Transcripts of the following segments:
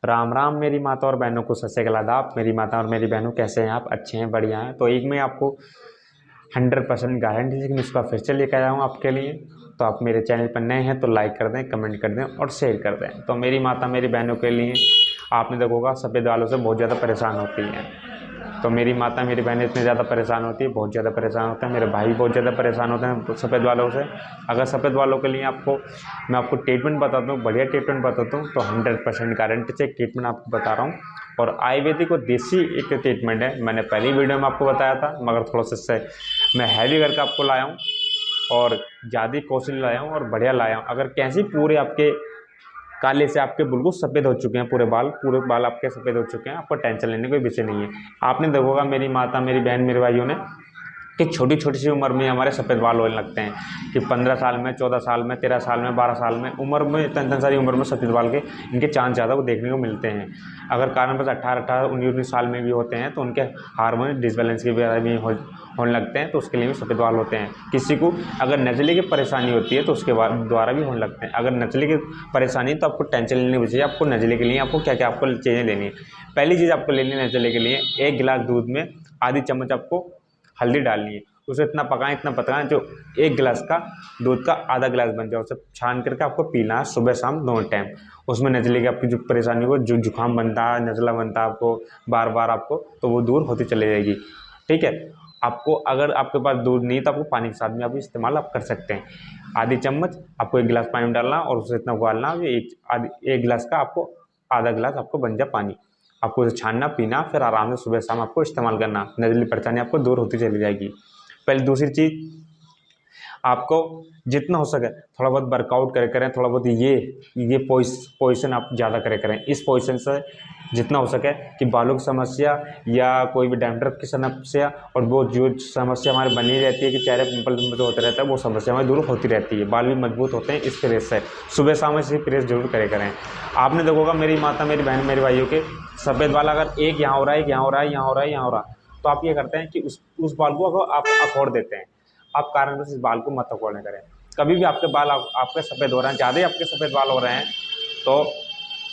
राम राम मेरी माता और बहनों को, सत श्री अकाल आदाब। मेरी माता और मेरी बहनों, कैसे हैं आप? अच्छे हैं, बढ़िया हैं। तो एक मैं आपको 100% गारंटी से इसका फिर से लेकर आया हूँ आपके लिए। तो आप मेरे चैनल पर नए हैं तो लाइक कर दें, कमेंट कर दें और शेयर कर दें। तो मेरी माता मेरी बहनों के लिए आपने देखोगा सफ़ेद बालों से बहुत ज़्यादा परेशान होती हैं। तो मेरी माता मेरी बहनें इतनी ज़्यादा परेशान होती है, बहुत ज़्यादा परेशान होते हैं। मेरे भाई बहुत ज़्यादा परेशान होते हैं सफ़ेद बालों से। अगर सफ़ेद बालों के लिए मैं आपको ट्रीटमेंट बताता हूँ, बढ़िया ट्रीटमेंट बताता हूँ। तो 100% गारंटी से ट्रीटमेंट आपको बता रहा हूँ। और आयुर्वेदिक और देसी एक ट्रीटमेंट है। मैंने पहली वीडियो में आपको बताया था, मगर थोड़ा सा मैं हैवी करके आपको लाया हूँ और ज़्यादा कॉस्टली लाया हूँ और बढ़िया लाया हूँ। अगर कैसे पूरे आपके काले से आपके बिल्कुल सफ़ेद हो चुके हैं, पूरे बाल आपके सफ़ेद हो चुके हैं, आपको टेंशन लेने कोई विषय नहीं है। आपने देखोगा मेरी माता मेरी बहन मेरे भाइयों ने कि छोटी छोटी सी उम्र में हमारे सफ़ेद बाल होने लगते हैं कि 15 साल में, 14 साल में, 13 साल में, 12 साल में उम्र में, इतनी सारी उम्र में सफ़ेद बाल के इनके चांस ज़्यादा को देखने को मिलते हैं। अगर कारणवश 18, 19 साल में भी होते हैं तो उनके हार्मोन डिसबैलेंस की वजह भी होने लगते हैं, तो उसके लिए भी सफ़ेद बाल होते हैं। किसी को अगर नज़ले की परेशानी होती है तो उसके द्वारा भी होने लगते हैं। अगर नज़ले की परेशानी तो आपको टेंशन लेनी चाहिए। आपको नज़ले के लिए आपको क्या क्या आपको चीज़ें लेनी है। पहली चीज़ आपको लेनी है नज़ले के लिए, 1 गिलास दूध में आधी चम्मच आपको हल्दी डालनी है। उसे इतना पकाएं जो 1 गिलास का दूध का आधा गिलास बन जाए। उसे छान करके आपको पीना है सुबह शाम दोनों टाइम। उसमें नज़ले की आपकी जो परेशानी हो, जो जुकाम बनता है, नज़ला बनता है आपको बार बार आपको, तो वो दूर होती चली जाएगी। ठीक है। आपको अगर आपके पास दूध नहीं तो आपको पानी के साथ में आप इस्तेमाल आप कर सकते हैं। आधी चम्मच आपको 1 गिलास पानी में डालना और उसे इतना उबालना, एक गिलास का आपको आधा गिलास आपको बन जाए पानी। आपको उसे छानना पीना, फिर आराम से सुबह शाम आपको इस्तेमाल करना। नज़ले की परेशानी आपको दूर होती चली जाएगी। पहले दूसरी चीज़, आपको जितना हो सके थोड़ा बहुत वर्कआउट करें, थोड़ा बहुत ये पोजीशन आप ज़्यादा करें। इस पोजीशन से जितना हो सके कि बालों की समस्या या कोई भी डैंड्रफ की समस्या और वो जो समस्या हमारे बनी रहती है कि चेहरे पिंपल होते रहता है, वो समस्या हमारी दूर होती रहती है। बाल भी मजबूत होते हैं इस प्रेस से। सुबह शाम इसे प्रेस जरूर करें। आपने देखोगा मेरी माता मेरी बहन मेरे भाइयों के सफ़ेद बाल अगर एक यहाँ हो रहा है, एक यहाँ हो रहा है, यहाँ हो रहा है, यहाँ हो रहा है, तो आप ये करते हैं कि उस बाल को अगर आप अखोड़ देते हैं। आप कारणवश इस बाल को मत अखोड़ने करें। कभी भी आपके बाल आपके सफ़ेद हो रहे हैं, ज़्यादा ही आपके सफ़ेद बाल हो रहे हैं, तो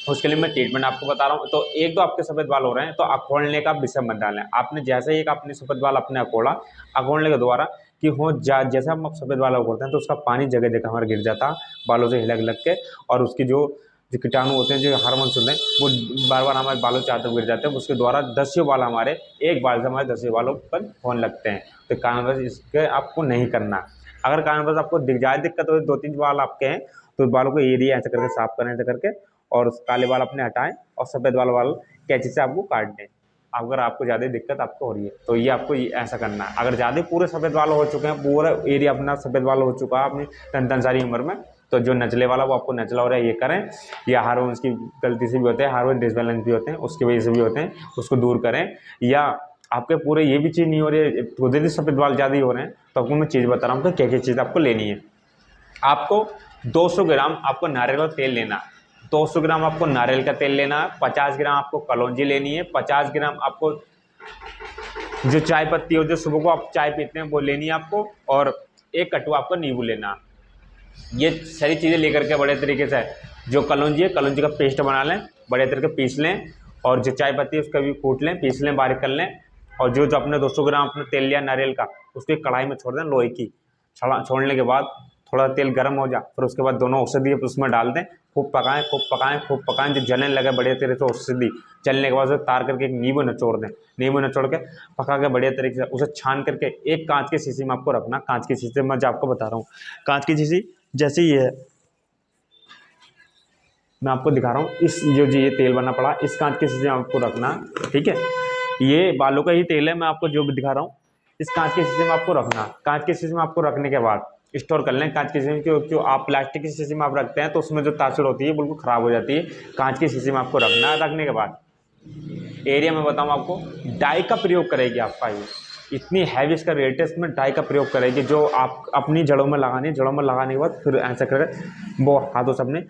उसके लिए मैं ट्रीटमेंट आपको बता रहा हूँ। तो एक दो आपके सफ़ेद बाल हो रहे हैं तो अखोड़ने का विषय मत डालें। आपने जैसे ही एक अपने सफ़ेद बाल अपने अखोड़ने के द्वारा कि जैसे हम सफ़ेद बाल अखोड़ते हैं तो उसका पानी जगह जगह हमारा गिर जाता बालों से हिलक हिलक के, और उसकी जो कीटाणु होते हैं, जो हार्मोन्स होते हैं, वो बार बार हमारे बालों चारों गिर जाते हैं। उसके द्वारा 10 बाल हमारे एक बाल से हमारे 10 बालों पर होने लगते हैं। तो कारणवश इसके आपको नहीं करना। अगर कारणवश आपको ज़्यादा दिक्कत हो, 2-3 बाल आपके हैं, तो बालों को एरिया ऐसे करके साफ करें, ऐसे करके, और काले बाल अपने हटाएं और सफ़ेद बाल कैंची से आपको काट दें। अगर आपको ज़्यादा दिक्कत आपको हो रही है तो ये आपको ऐसा करना है। अगर ज़्यादा पूरे सफ़ेद बाल हो चुके हैं, पूरा एरिया अपना सफ़ेद बाल हो चुका है अपनी तन सारी उम्र में, तो जो नचले वाला वो आपको नचला हो रहा है ये करें। या हार्मोन्स की गलती से भी होते हैं, हार्मोन डिसबैलेंस भी होते हैं, उसकी वजह से भी होते हैं, उसको दूर करें। या आपके पूरे ये भी चीज़ नहीं हो रही है, खुद ही सफ़ेद बाल ज़्यादा ही हो रहे हैं, तो आपको मैं चीज़ बता रहा हूँ कि क्या क्या चीज़ आपको लेनी है। आपको 200 ग्राम आपको नारियल का तेल लेना है। 200 ग्राम आपको नारियल का तेल लेना है। 50 ग्राम आपको कलौंजी लेनी है। 50 ग्राम आपको जो चाय पत्ती हो, जो सुबह को आप चाय पीते हैं, वो लेनी है आपको। और 1 कटुआ आपको नींबू लेना है। ये सारी चीज़ें लेकर के बड़े तरीके से जो कलौंजी है, कलौंजी का पेस्ट बना लें, बड़े तरीके पीस लें। और जो चाय पत्ती है उसका भी कूट लें, पीस लें, बारीक कर लें। और जो जो अपने 200 ग्राम अपने तेल लिया नारियल का, उसको कढ़ाई में छोड़ दें, लोहे की। छोड़ने के बाद थोड़ा तेल गर्म हो जाए, फिर उसके बाद दोनों औषधि उसमें डाल दें। खूब पकाएं, खूब पकाएं, खूब पकाएं, जो जलने लगे बढ़िया तरीके से औषधि। जलने के बाद उसे तार करके एक नींबू निचोड़ दें। नींबू निचोड़ के पका के बढ़िया तरीके से उसे छान करके एक कांच की शीशी में आपको रखना। कांच की शीशी में जो आपको बता रहा हूँ, कांच की शीशी जैसे ये है, मैं आपको दिखा रहा हूँ, इस जो ये तेल बना पड़ा, इस कांच की शीशी में आपको रखना। ठीक है। ये बालों का ही तेल है, मैं आपको जो भी दिखा रहा हूँ, इस कांच की शीशी में आपको रखना। कांच की शीशी में आपको रखने के बाद स्टोर कर लें। कांच की शीशी में क्यों आप प्लास्टिक की शीशी में आप रखते हैं तो उसमें जो तासीर होती है बिल्कुल ख़राब हो जाती है। कांच की शीशी में आपको रखना है। रखने के बाद एरिया में बताऊँ आपको, डाई का प्रयोग करेगी आपका ये इतनी हैवी इसका रेट है, इसमें डाई का प्रयोग करेगी जो आप अपनी जड़ों में लगानी है। जड़ों में लगाने के बाद फिर ऐसा करके वो हाथों से अपने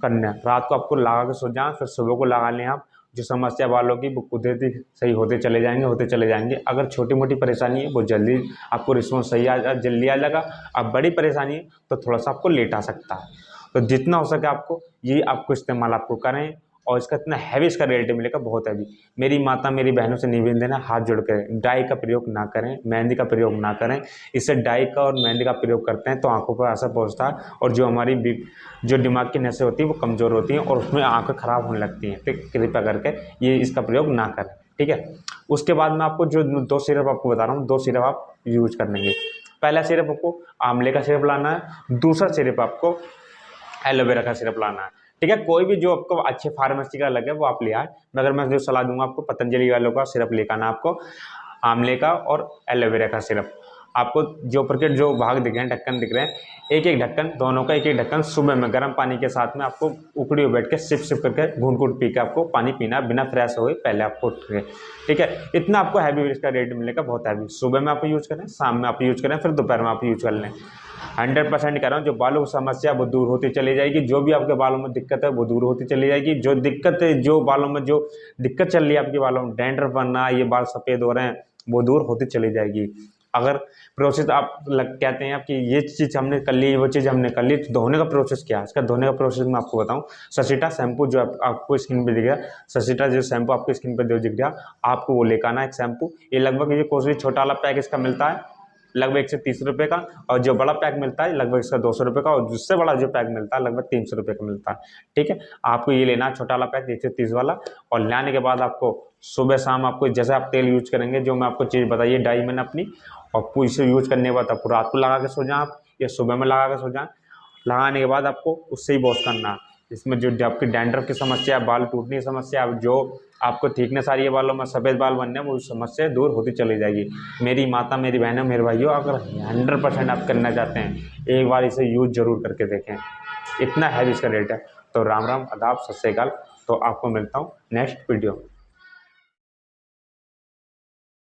करना है। रात को आपको लगा के सो जाएं, फिर सुबह को लगा लें। आप जो समस्या बालों की वो कुदरती सही होते चले जाएंगे। अगर छोटी मोटी परेशानी है वो जल्दी आपको रिस्पॉन्स जल्दी आ जाएगा। अब बड़ी परेशानी है तो थोड़ा सा आपको लेट आ सकता है। तो जितना हो सके आपको ये आपको इस्तेमाल आपको करें। और इसका इतना हैवी इसका रेट मिलेगा, बहुत हैवी। मेरी माता मेरी बहनों से निवेदन है, हाथ जोड़ कर डाई का प्रयोग ना करें, मेहंदी का प्रयोग ना करें। इससे डाई का और मेहंदी का प्रयोग करते हैं तो आंखों पर असर पहुंचता है और जो हमारी जो दिमाग की नसें होती हैं वो कमज़ोर होती हैं और उसमें आंखें ख़राब होने लगती हैं। तो कृपया करके ये इसका प्रयोग ना करें, ठीक है। उसके बाद मैं आपको जो 2 सिरप आपको बता रहा हूँ, 2 सिरप आप यूज कर लेंगे। पहला सिरप आपको आंवले का सिरप लाना है, दूसरा सिरप आपको एलोवेरा का सिरप लाना है, ठीक है। कोई भी जो आपको अच्छे फार्मेसी का लगे वो आप ले आए, मगर मैं जो सलाह दूंगा आपको पतंजलि वालों का सिरप लेकर आना, आपको आंवले का और एलोवेरा का सिरप। आपको जो ऊपर के जो भाग दिख रहे हैं, ढक्कन दिख रहे हैं, एक एक ढक्कन, दोनों का एक एक ढक्कन सुबह में गर्म पानी के साथ में आपको उकड़ी हुई बैठ के सिप सिप करके घूंट घूंट पी के आपको पानी पीना, बिना फ्रेश हुए पहले आपको उठ के, ठीक है। इतना आपको हैवी इसका रेट मिलेगा, बहुत हैवी। सुबह में आप यूज करें, शाम में आप यूज करें, फिर दोपहर में आप यूज कर लें। 100% कह रहा हूँ, जो बालों की समस्या वो दूर होती चली जाएगी, जो भी आपके बालों में दिक्कत है वो दूर होती चली जाएगी। जो दिक्कत है, जो बालों में जो दिक्कत चल रही है आपके बालों में, डैंड्रफ बनना, ये बाल सफ़ेद हो रहे हैं, वो दूर होती चली जाएगी। अगर प्रोसेस आप कहते हैं आपकी ये चीज़ हमने कर ली, वो चीज़ हमने कर ली, तो धोने का प्रोसेस क्या है? इसका धोने का प्रोसेस मैं आपको बताऊं। ससीटा शैम्पू जो आपको स्किन पे दिख रहा है, ससीटा जो शैम्पू आपको स्किन पे दिख रहा है, आपको वो लेकर आना एक शैम्पू। ये लगभग ये कोई छोटा वाला पैक इसका मिलता है लगभग 130 रुपये का, और जो बड़ा पैक मिलता है लगभग इसका 200 रुपये का, और जिससे बड़ा जो पैक मिलता है लगभग 300 रुपये का मिलता है, ठीक है। आपको ये लेना है छोटा वाला पैक 130 वाला, और लाने के बाद आपको सुबह शाम आपको जैसे आप तेल यूज करेंगे, जो मैं आपको चीज़ बताइए डाई मैंने अपनी, और पूरी से यूज करने के बाद आपको रात को लगा के सो जाएं आप, या सुबह में लगा के सो जाएं। लगाने के बाद आपको उससे ही वॉश करना। इसमें जो आपकी डैंड्रफ की समस्या है, बाल टूटने की समस्या, जो आपको थिकनेस आ रही है बालों में, सफ़ेद बाल बनने, वो समस्या दूर होती चली जाएगी। मेरी माता मेरी बहनों मेरे भाइयों, अगर 100% आप करना चाहते हैं, एक बार इसे यूज जरूर करके देखें। इतना हैवी इसका रेट है। तो राम राम, आदाब, सत श्री अकाल। तो आपको मिलता हूँ नेक्स्ट वीडियो।